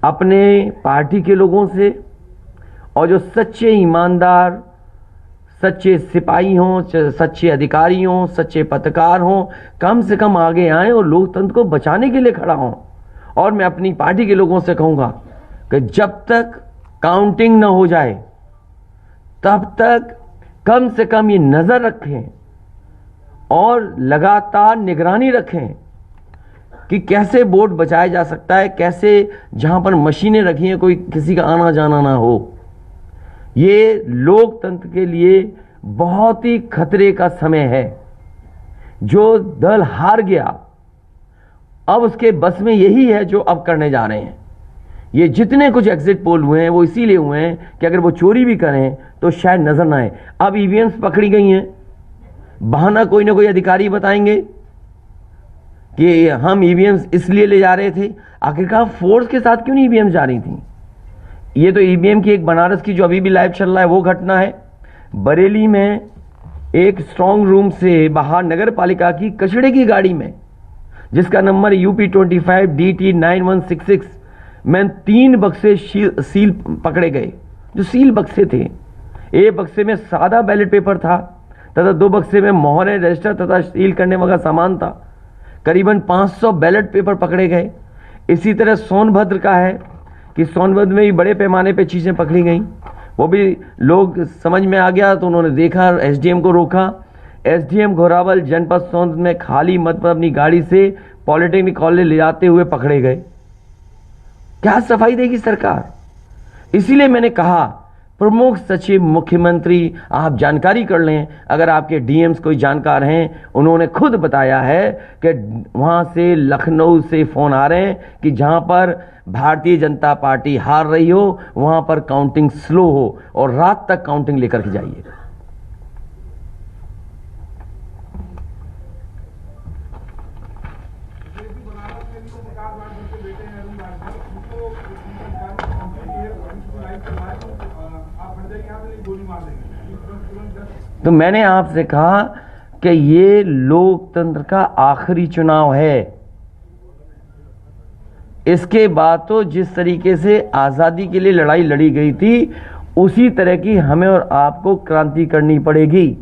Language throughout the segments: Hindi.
अपने पार्टी के लोगों से, और जो सच्चे ईमानदार, सच्चे सिपाही हों, सच्चे अधिकारी हों, सच्चे पत्रकार हों, कम से कम आगे आएं और लोकतंत्र को बचाने के लिए खड़ा हों। और मैं अपनी पार्टी के लोगों से कहूंगा कि जब तक काउंटिंग न हो जाए तब तक कम से कम ये नजर रखें और लगातार निगरानी रखें कि कैसे वोट बचाया जा सकता है, कैसे जहां पर मशीनें रखी हैं कोई किसी का आना जाना ना हो। ये लोकतंत्र के लिए बहुत ही खतरे का समय है। जो दल हार गया, अब उसके बस में यही है जो अब करने जा रहे हैं। ये जितने कुछ एग्जिट पोल हुए हैं वो इसीलिए हुए हैं कि अगर वो चोरी भी करें तो शायद नजर ना आए। अब ईवीएम्स पकड़ी गई हैं, बहाना कोई ना कोई अधिकारी बताएंगे कि हम ईवीएम्स इसलिए ले जा रहे थे। आखिरकार फोर्स के साथ क्यों नहीं ईवीएम्स जा रही थी? ये तो ईवीएम की एक बनारस की जो अभी भी लाइव चल रहा है वो घटना है। बरेली में एक स्ट्रांग रूम से बाहर नगर पालिका की कचड़े की गाड़ी में, जिसका नंबर UP25 DT 9166 में 3 बक्से सील पकड़े गए। जो सील बक्से थे, एक बक्से में सादा बैलेट पेपर था तथा 2 बक्से में मोहर, रजिस्टर तथा सील करने वाला सामान था। करीबन 500 बैलेट पेपर पकड़े गए। इसी तरह सोनभद्र का है कि सोनभद्र में भी बड़े पैमाने पे चीजें पकड़ी गई। वो भी लोग समझ में आ गया तो उन्होंने देखा, SDM को रोका। SDM घोरावल जनपद सोनभद्र में खाली मत पर अपनी गाड़ी से पॉलिटेक्निक कॉलेज ले जाते हुए पकड़े गए। क्या सफाई देगी सरकार? इसीलिए मैंने कहा प्रमुख सचिव मुख्यमंत्री आप जानकारी कर लें। अगर आपके DMs कोई जानकार हैं, उन्होंने खुद बताया है कि वहां से लखनऊ से फोन आ रहे हैं कि जहां पर भारतीय जनता पार्टी हार रही हो वहां पर काउंटिंग स्लो हो और रात तक काउंटिंग लेकर के जाइए। तो मैंने आपसे कहा कि ये लोकतंत्र का आखिरी चुनाव है। इसके बाद तो जिस तरीके से आजादी के लिए लड़ाई लड़ी गई थी उसी तरह की हमें और आपको क्रांति करनी पड़ेगी।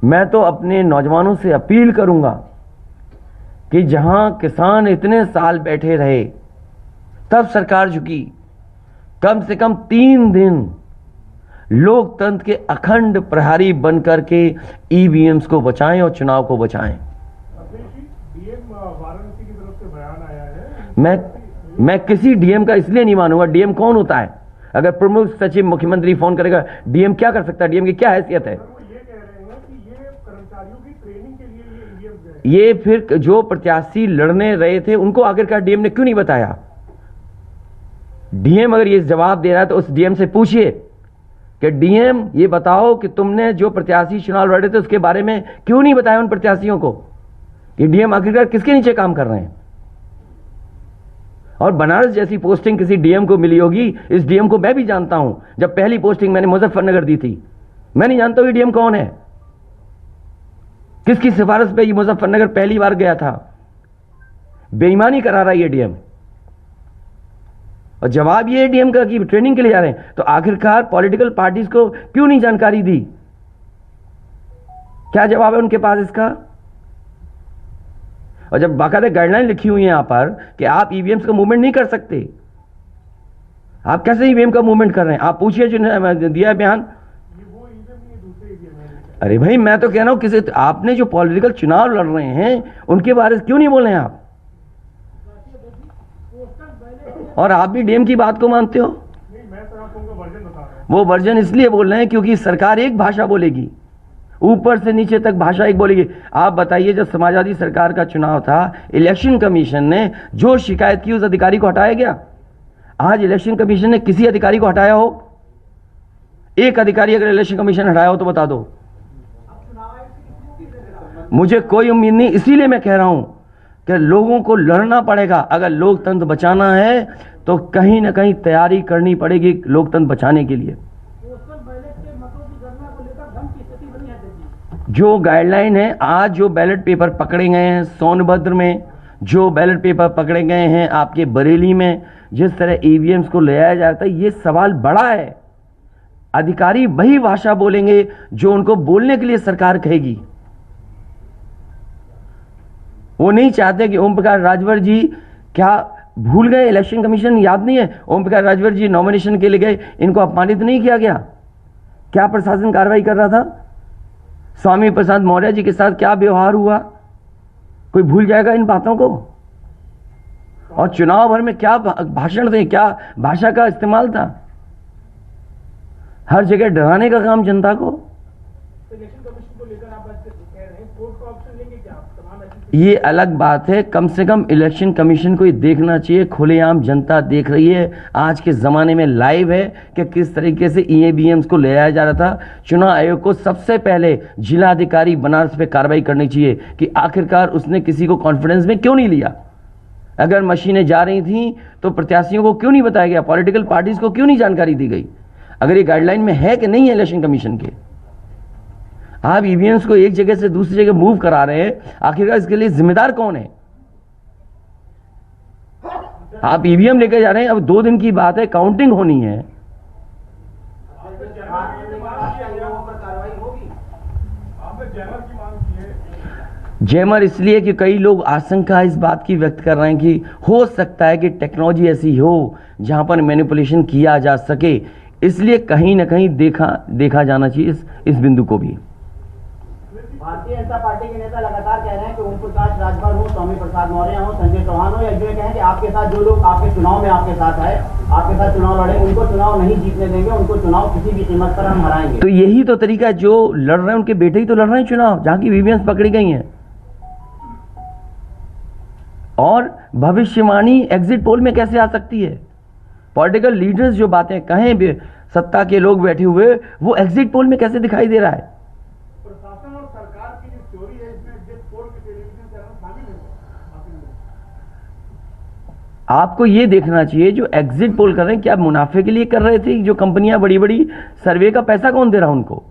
मैं तो अपने नौजवानों से अपील करूंगा कि जहां किसान इतने साल बैठे रहे तब सरकार झुकी, कम से कम 3 दिन लोकतंत्र के अखंड प्रहरी बनकर के ईवीएम्स को बचाएं और चुनाव को बचाएं। वाराणसी की तरफ से बयान आया है। मैं किसी डीएम का इसलिए नहीं मानूंगा। डीएम कौन होता है? अगर प्रमुख सचिव मुख्यमंत्री फोन करेगा, डीएम क्या कर सकता है? डीएम की क्या हैसियत है? ये कह रहे हैं कि ये कर्मचारियों की ट्रेनिंग के लिए ये फिर जो प्रत्याशी लड़ने रहे थे उनको आखिरकार डीएम ने क्यों नहीं बताया? डीएम अगर ये जवाब दे रहा है तो उस डीएम से पूछिए कि डीएम ये बताओ कि तुमने जो प्रत्याशी चुनाव लड़े थे उसके बारे में क्यों नहीं बताया उन प्रत्याशियों को कि डीएम आखिरकार किसके नीचे काम कर रहे हैं। और बनारस जैसी पोस्टिंग किसी डीएम को मिली होगी, इस डीएम को मैं भी जानता हूं। जब पहली पोस्टिंग मैंने मुजफ्फरनगर दी थी, मैं नहीं जानता हूं डीएम कौन है, किसकी सिफारिश पे ये मुजफ्फरनगर पहली बार गया था। बेईमानी करा रहा है ये डीएम। और जवाब ये है डीएम का कि ट्रेनिंग के लिए जा रहे हैं। तो आखिरकार पॉलिटिकल पार्टीज को क्यों नहीं जानकारी दी? क्या जवाब है उनके पास इसका? और जब बाकायदा गाइडलाइन लिखी हुई है यहां पर कि आप ईवीएम्स का मूवमेंट नहीं कर सकते, आप कैसे ईवीएम का मूवमेंट कर रहे हैं? आप पूछिए जिन्होंने दिया बयान। अरे भाई मैं तो कह रहा हूं किसी आपने जो पॉलिटिकल चुनाव लड़ रहे हैं उनके बारे में क्यों नहीं बोल रहे हैं आप? और आप भी डीएम की बात को मानते हो? मैं तो आपको वर्जन बता रहा हूं। वो वर्जन इसलिए बोल रहे हैं क्योंकि सरकार एक भाषा बोलेगी, ऊपर से नीचे तक भाषा एक बोलेगी। आप बताइए, जब समाजवादी सरकार का चुनाव था, इलेक्शन कमीशन ने जो शिकायत की उस अधिकारी को हटाया गया? आज इलेक्शन कमीशन ने किसी अधिकारी को हटाया हो? एक अधिकारी अगर इलेक्शन कमीशन हटाया हो तो बता दो। मुझे कोई उम्मीद नहीं। इसीलिए मैं कह रहा हूं कि लोगों को लड़ना पड़ेगा। अगर लोकतंत्र बचाना है तो कहीं ना कहीं तैयारी करनी पड़ेगी लोकतंत्र बचाने के लिए। जो गाइडलाइन है, आज जो बैलेट पेपर पकड़े गए हैं सोनभद्र में, जो बैलेट पेपर पकड़े गए हैं आपके बरेली में, जिस तरह ईवीएम्स को ले आया जाता है, ये सवाल बड़ा है। अधिकारी वही भाषा बोलेंगे जो उनको बोलने के लिए सरकार कहेगी। वो नहीं चाहते कि ओम प्रकाश राजभर जी क्या भूल गए, इलेक्शन कमीशन याद नहीं है? ओम प्रकाश राजभर जी नॉमिनेशन के लिए गए, इनको अपमानित नहीं किया गया? क्या प्रशासन कार्रवाई कर रहा था? स्वामी प्रसाद मौर्य जी के साथ क्या व्यवहार हुआ? कोई भूल जाएगा इन बातों को? और चुनाव भर में क्या भाषण थे, क्या भाषा का इस्तेमाल था? हर जगह डराने का काम जनता को। इलेक्शन कमीशन को लेकर आप बात कह रहे हैं, कोर्ट का ऑप्शन लेंगे क्या तमाम ऐसी? ये अलग बात है। कम से कम इलेक्शन कमीशन को ये देखना चाहिए, खुलेआम जनता देख रही है, आज के ज़माने में लाइव है कि किस तरीके से ईवीएम्स को ले आया जा रहा था। चुनाव आयोग को सबसे पहले जिलाधिकारी बनारस पे कार्रवाई करनी चाहिए कि आखिरकार उसने किसी को कॉन्फिडेंस में क्यों नहीं लिया। अगर मशीनें जा रही थी तो प्रत्याशियों को क्यों नहीं बताया गया, पॉलिटिकल पार्टीज को क्यों नहीं जानकारी दी गई? अगर ये गाइडलाइन में है कि नहीं है इलेक्शन कमीशन के, आप ईवीएम्स को एक जगह से दूसरी जगह मूव करा रहे हैं, आखिरकार इसके लिए जिम्मेदार कौन है? आप ईवीएम लेकर जा रहे हैं, अब 2 दिन की बात है, काउंटिंग होनी है। जैमर इसलिए कि कई लोग आशंका इस बात की व्यक्त कर रहे हैं कि हो सकता है कि टेक्नोलॉजी ऐसी हो जहां पर मैनिपुलेशन किया जा सके, इसलिए कहीं ना कहीं देखा जाना चाहिए इस बिंदु को भी। भारतीय जनता पार्टी के नेता लगातार कह रहे हैं कि ओम प्रकाश राजभर हो, स्वामी प्रसाद मौर्य हो, संजय चौहान हो, या जो कहें कि आपके साथ जो लोग आपके चुनाव में आपके साथ है, आपके साथ चुनाव लड़े, उनको चुनाव नहीं जीतने देंगे, उनको चुनाव किसी भी कीमत पर हम हराएंगे। तो यही तो तरीका, जो लड़ रहे हैं उनके बेटे ही तो लड़ रहे हैं चुनाव, जहां की ईवीएम्स पकड़ी गई हैं। और भविष्यवाणी एग्जिट पोल में कैसे आ सकती है? पॉलिटिकल लीडर्स जो बातें कहें, सत्ता के लोग बैठे हुए, वो एग्जिट पोल में कैसे दिखाई दे रहा है? प्रशासन और सरकार की जो चोरी है, इसमें एग्जिट पोल के टेलीविजन चैनल शामिल है। आपको ये देखना चाहिए जो एग्जिट पोल कर रहे हैं, क्या मुनाफे के लिए कर रहे थे? जो कंपनियां बड़ी बड़ी सर्वे का पैसा कौन दे रहा है उनको?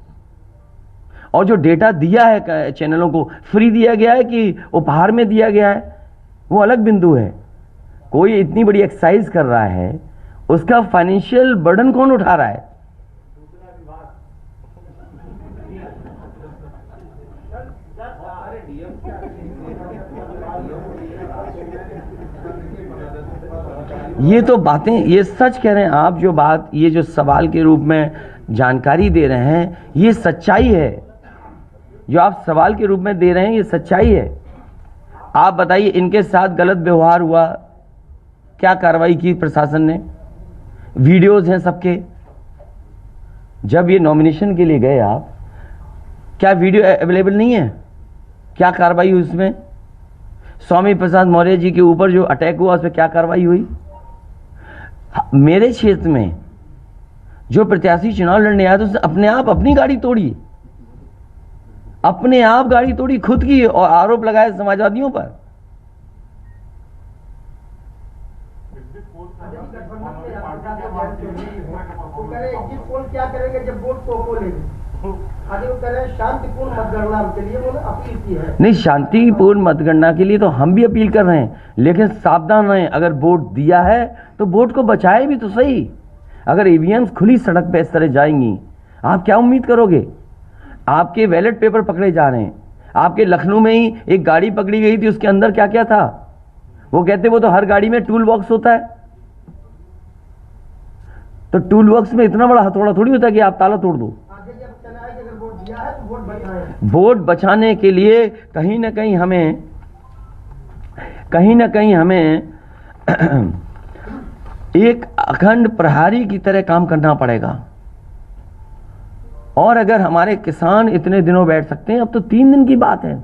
और जो डेटा दिया है चैनलों को, फ्री दिया गया है कि उपहार में दिया गया है, वो अलग बिंदु है। कोई इतनी बड़ी एक्सरसाइज कर रहा है, उसका फाइनेंशियल बर्डन कौन उठा रहा है? ये तो बातें, ये सच कह रहे हैं आप। जो बात, ये जो सवाल के रूप में जानकारी दे रहे हैं, ये सच्चाई है। जो आप सवाल के रूप में दे रहे हैं, ये सच्चाई है। आप बताइए, इनके साथ गलत व्यवहार हुआ, क्या कार्रवाई की प्रशासन ने? वीडियोज हैं सबके। जब ये नॉमिनेशन के लिए गए आप, क्या वीडियो अवेलेबल नहीं है? क्या कार्रवाई हुई उसमें? स्वामी प्रसाद मौर्य जी के ऊपर जो अटैक हुआ, उस पर क्या कार्रवाई हुई? मेरे क्षेत्र में जो प्रत्याशी चुनाव लड़ने आया, तो उसने अपने आप अपनी गाड़ी तोड़ी, अपने आप गाड़ी तोड़ी खुद की, और आरोप लगाए समाजवादियों पर। क्या करेंगे जब वोट को लेंगे? शांतिपूर्ण मतगणना के लिए उन्होंने अपील की है। नहीं, शांतिपूर्ण मतगणना के लिए तो हम भी अपील कर रहे हैं, लेकिन सावधान रहें। अगर वोट दिया है तो वोट को बचाए भी तो सही। अगर ईवीएम्स खुली सड़क पे इस तरह जाएंगी, आप क्या उम्मीद करोगे? आपके बैलेट पेपर पकड़े जा रहे हैं। आपके लखनऊ में ही एक गाड़ी पकड़ी गई थी, उसके अंदर क्या क्या था? वो कहते वो तो हर गाड़ी में टूल बॉक्स होता है। तो टूल बॉक्स में इतना बड़ा हथौड़ा थोड़ी होता है कि आप ताला तोड़ दो। वोट बचाने के लिए कहीं ना कहीं हमें एक अखंड प्रहरी की तरह काम करना पड़ेगा। और अगर हमारे किसान इतने दिनों बैठ सकते हैं, अब तो 3 दिन की बात है,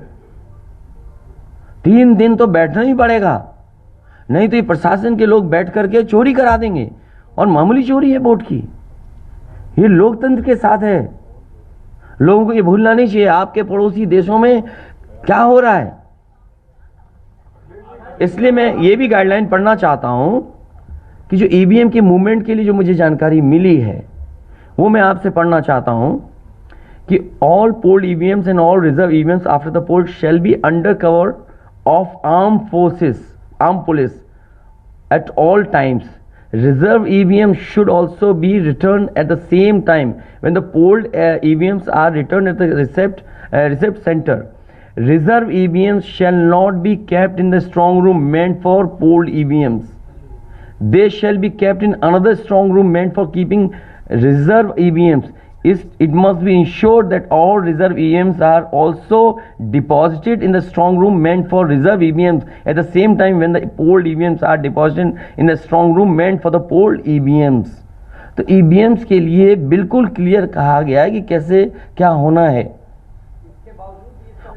3 दिन तो बैठना ही पड़ेगा। नहीं तो ये प्रशासन के लोग बैठ करके चोरी करा देंगे, और मामूली चोरी है वोट की। ये लोकतंत्र के साथ है। लोगों को ये भूलना नहीं चाहिए आपके पड़ोसी देशों में क्या हो रहा है। इसलिए मैं ये भी गाइडलाइन पढ़ना चाहता हूं कि जो ईवीएम के मूवमेंट के लिए जो मुझे जानकारी मिली है, वो मैं आपसे पढ़ना चाहता हूं कि all polled EVMs and all reserve EVMs after the poll shall be under cover of arm police at all times reserve EVMs should also be returned at the same time when the polled EVMs are returned at the receipt center. Reserve EVMs shall not be kept in the strong room meant for polled EVMs. They shall be kept in another strong room meant for keeping reserve EVMs. It must be ensured that all reserve EVMs are also deposited in the strong room meant for reserve EVMs at the same time when the polled EVMs are deposited in the strong room meant for the polled EVMs. तो EVMs के लिए बिल्कुल क्लियर कहा गया है कि कैसे क्या होना है।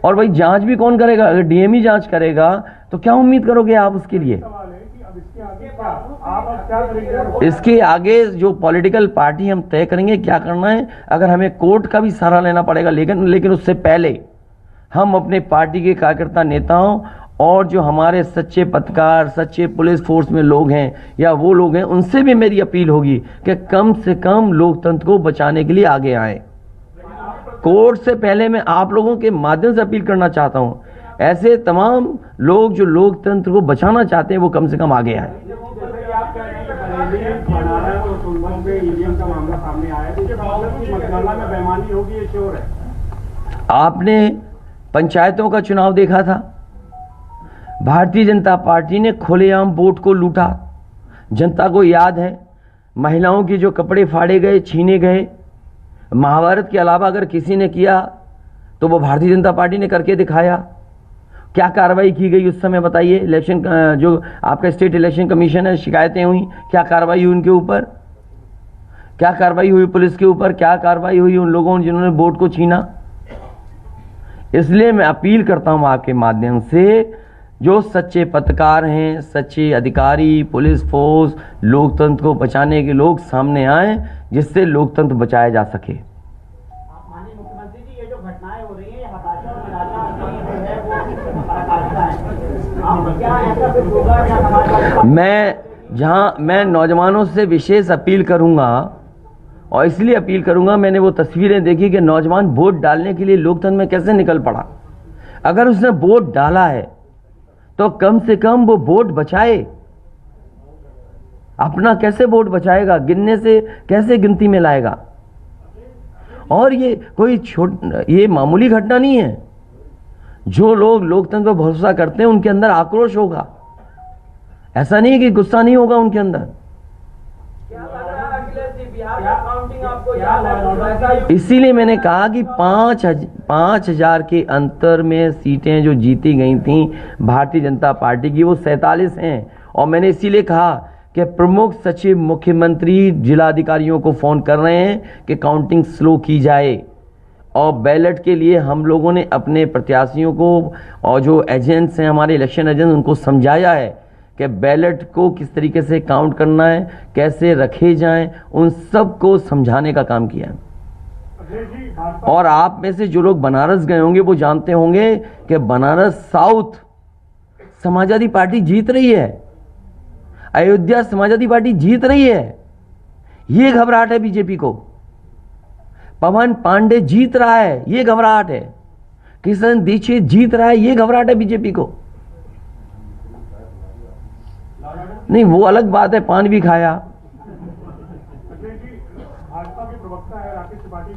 और भाई जांच भी कौन करेगा? अगर डीएमई जांच करेगा तो क्या उम्मीद करोगे आप उसके लिए? इसके आगे जो पॉलिटिकल पार्टी हम तय करेंगे क्या करना है। अगर हमें कोर्ट का भी सहारा लेना पड़ेगा, लेकिन उससे पहले हम अपने पार्टी के कार्यकर्ता नेताओं और जो हमारे सच्चे पत्रकार, सच्चे पुलिस फोर्स में लोग हैं या वो लोग हैं, उनसे भी मेरी अपील होगी कि कम से कम लोकतंत्र को बचाने के लिए आगे आए। कोर्ट से पहले मैं आप लोगों के माध्यम से अपील करना चाहता हूं, ऐसे तमाम लोग जो लोकतंत्र को बचाना चाहते हैं वो कम से कम आगे आए। आपने पंचायतों का चुनाव देखा था, भारतीय जनता पार्टी ने खुलेआम वोट को लूटा। जनता को याद है महिलाओं के जो कपड़े फाड़े गए, छीने गए। महाभारत के अलावा अगर किसी ने किया तो वो भारतीय जनता पार्टी ने करके दिखाया। क्या कार्रवाई की गई उस समय बताइए? इलेक्शन जो आपका स्टेट इलेक्शन कमीशन है, शिकायतें हुई, क्या कार्रवाई हुई उनके ऊपर? क्या कार्रवाई हुई पुलिस के ऊपर? क्या कार्रवाई हुई उन लोगों जिन्होंने वोट को छीना? इसलिए मैं अपील करता हूं आपके माध्यम से, जो सच्चे पत्रकार हैं, सच्चे अधिकारी, पुलिस फोर्स, लोकतंत्र को बचाने के लोग सामने आए, जिससे लोकतंत्र बचाया जा सके। माननीय मुख्यमंत्री जी, ये जो घटनाएं हो रही हैं, ये हताशा और निराशा है, वो पराकाष्ठा है। आप क्या ऐसा कुछ होगा क्या समाजवादी? मैं नौजवानों से विशेष अपील करूंगा, और इसलिए अपील करूंगा, मैंने वो तस्वीरें देखी कि नौजवान वोट डालने के लिए लोकतंत्र में कैसे निकल पड़ा। अगर उसने वोट डाला है तो कम से कम वो वोट बचाए। अपना कैसे वोट बचाएगा? गिनने से कैसे गिनती में लाएगा? और ये मामूली घटना नहीं है। जो लोग लोकतंत्र पर भरोसा करते हैं उनके अंदर आक्रोश होगा, ऐसा नहीं है कि गुस्सा नहीं होगा उनके अंदर। इसीलिए मैंने कहा कि 5,000 के अंतर में सीटें जो जीती गई थी भारतीय जनता पार्टी की, वो 47 हैं। और मैंने इसीलिए कहा कि प्रमुख सचिव मुख्यमंत्री जिलाधिकारियों को फोन कर रहे हैं कि काउंटिंग स्लो की जाए। और बैलेट के लिए हम लोगों ने अपने प्रत्याशियों को और जो एजेंट्स हैं, हमारे इलेक्शन एजेंट, उनको समझाया है कि बैलेट को किस तरीके से काउंट करना है, कैसे रखे जाएं, उन सब को समझाने का काम किया है। और आप में से जो लोग बनारस गए होंगे वो जानते होंगे कि बनारस साउथ समाजवादी पार्टी जीत रही है, अयोध्या समाजवादी पार्टी जीत रही है। ये घबराहट है बीजेपी को। पवन पांडे जीत रहा है, ये घबराहट है। किशन दीक्षित जीत रहा है, ये घबराहट है बीजेपी को। नहीं, वो अलग बात है, पान भी खाया।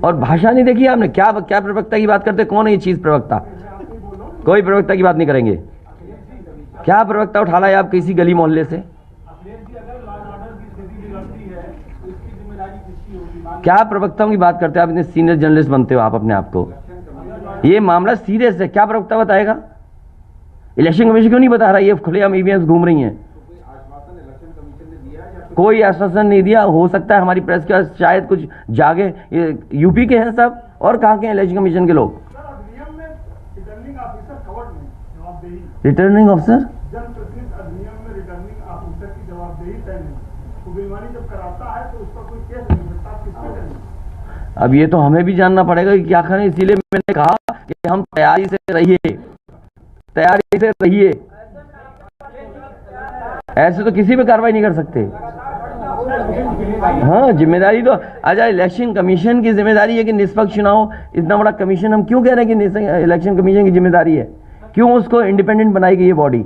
और भाषा नहीं देखी आपने? क्या प्रवक्ता की बात करते? कौन है ये चीज प्रवक्ता? कोई प्रवक्ता की बात नहीं करेंगे। क्या प्रवक्ता उठा लाए आप किसी गली मोहल्ले से? क्या प्रवक्ताओं की बात करते हैं आप? इतने सीनियर जर्नलिस्ट बनते हो आप अपने आप को। ये मामला सीरियस है, क्या प्रवक्ता बताएगा? इलेक्शन कमीशन क्यों नहीं बता रहा? ये खुलेआम ईवीएम्स घूम रही हैं। कोई आश्वासन नहीं दिया। हो सकता है हमारी प्रेस के शायद कुछ जागे। ये यूपी के हैं सब, और कहाँ के हैं इलेक्शन कमीशन के लोग? रिटर्निंग ऑफिसर, जनप्रतिनिधि अधिनियम में रिटर्निंग ऑफिसर की जवाबदेही तय नहीं। तो बेईमानी जब कराता है तो उसका कोई केस नहीं सकता, किसके करेंगे? अब ये तो हमें भी जानना पड़ेगा कि क्या करें। इसीलिए मैंने कहा कि हम तैयारी से रहिए, तैयारी से रहिए। ऐसे तो किसी पे कार्रवाई नहीं कर सकते। हाँ, जिम्मेदारी तो अच्छा इलेक्शन कमीशन की जिम्मेदारी है कि निष्पक्ष चुनाव। इतना बड़ा कमीशन हम क्यों कह रहे हैं कि इलेक्शन कमीशन की जिम्मेदारी है? क्यों उसको इंडिपेंडेंट बनाई गई ये बॉडी?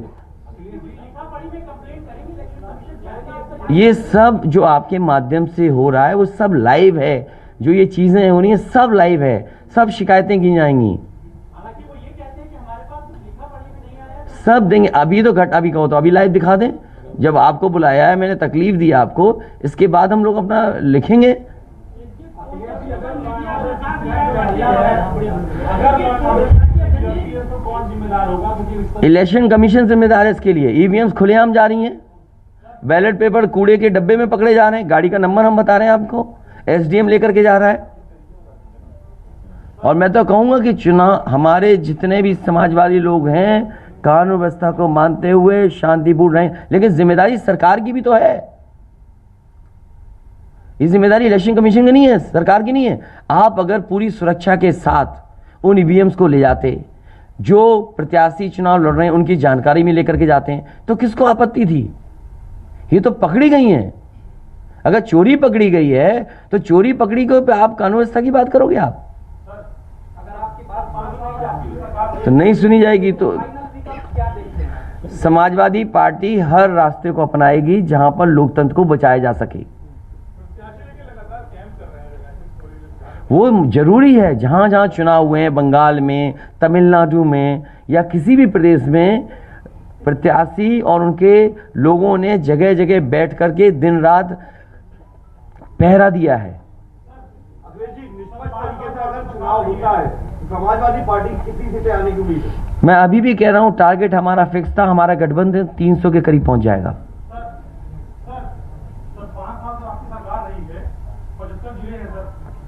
ये सब जो आपके माध्यम से हो रहा है वो सब लाइव है, जो ये चीजें हो रही हैं सब लाइव है, सब शिकायतें की जाएंगी, हालांकि वो ये कहते हैं कि हमारे पास कुछ लिखा पढ़ी भी नहीं आया। सब देंगे। अभी तो अभी कहो तो अभी लाइव दिखा दें, जब आपको बुलाया है, मैंने तकलीफ दी आपको, इसके बाद हम लोग अपना लिखेंगे। तो कौन जिम्मेदार होगा? क्योंकि इलेक्शन कमीशन जिम्मेदार है इसके लिए। ईवीएम्स खुलेआम जा रही हैं, बैलेट पेपर कूड़े के डब्बे में पकड़े जा रहे हैं, गाड़ी का नंबर हम बता रहे हैं आपको, एसडीएम लेकर के जा रहा है। और मैं तो कहूंगा कि चुनाव, हमारे जितने भी समाजवादी लोग हैं कानून व्यवस्था को मानते हुए शांतिपूर्ण रहें, लेकिन जिम्मेदारी सरकार की भी तो है। ये जिम्मेदारी इलेक्शन कमीशन की नहीं है, सरकार की नहीं है। आप अगर पूरी सुरक्षा के साथ उन ईवीएम्स को ले जाते, जो प्रत्याशी चुनाव लड़ रहे हैं उनकी जानकारी में लेकर के जाते हैं, तो किसको आपत्ति थी? ये तो पकड़ी गई हैं। अगर चोरी पकड़ी गई है तो चोरी पकड़ी को आप कानून व्यवस्था की बात करोगे आप? अगर आपकी बात 5 साल की आपकी सरकार तो नहीं सुनी जाएगी। तो समाजवादी पार्टी हर रास्ते को अपनाएगी जहां पर लोकतंत्र को बचाया जा सके। वो जरूरी है। जहां जहां चुनाव हुए हैं, बंगाल में, तमिलनाडु में या किसी भी प्रदेश में, प्रत्याशी और उनके लोगों ने जगह जगह बैठ करके दिन रात पहरा दिया है। अखिलेश जी, निष्पक्ष तरीके से अगर चुनाव होता है तो समाजवादी पार्टी कितनी सीटें आने की उम्मीद है? मैं अभी भी कह रहा हूं, टारगेट हमारा फिक्स था, हमारा गठबंधन 300 के करीब पहुंच जाएगा। सर 5 साल से आपकी सरकार रही है, 75 जिले हैं सर,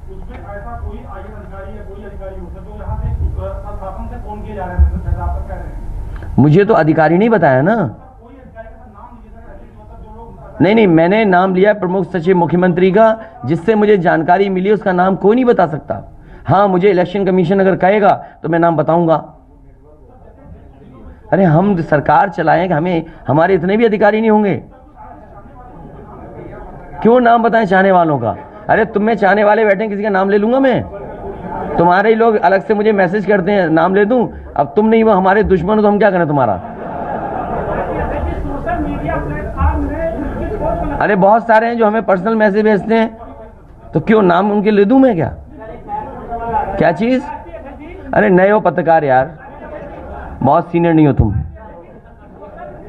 उसमें ऐसा कोई आईएएस अधिकारी या कोई अधिकारी हो सर जो यहाँ से शासन से फोन किए जा रहे हैं सर, जैसा आप कह रहे हैं? मुझे तो अधिकारी नहीं बताया ना। कोई अधिकारी का नाम लीजिए सर, मतलब जो लोग नहीं, मैंने नाम लिया प्रमुख सचिव मुख्यमंत्री का, जिससे मुझे जानकारी मिली, उसका नाम कोई नहीं बता सकता। हाँ, मुझे इलेक्शन कमीशन अगर कहेगा तो मैं नाम बताऊंगा। अरे हम सरकार चलाएं, हमें हमारे इतने भी अधिकारी नहीं होंगे? क्यों नाम बताएं चाहने वालों का? अरे तुम में चाहने वाले बैठे, किसी का नाम ले लूंगा मैं? तुम्हारे ही लोग अलग से मुझे मैसेज करते हैं, नाम ले दूं? अब तुम नहीं, वो हमारे दुश्मन हो तो हम क्या करें तुम्हारा? अरे बहुत सारे हैं जो हमें पर्सनल मैसेज भेजते हैं, तो क्यों नाम उनके ले दूं मैं? क्या चीज? अरे नए हो पत्रकार यार, बहुत सीनियर नहीं हो तुम।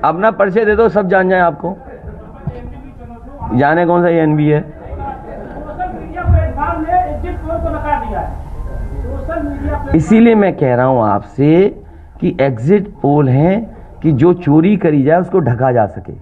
अपना परिचय दे दो, सब जान जाए आपको। जाने कौन सा एनबी है? इसीलिए मैं कह रहा हूं आपसे कि एग्जिट पोल है कि जो चोरी करी जाए उसको ढका जा सके।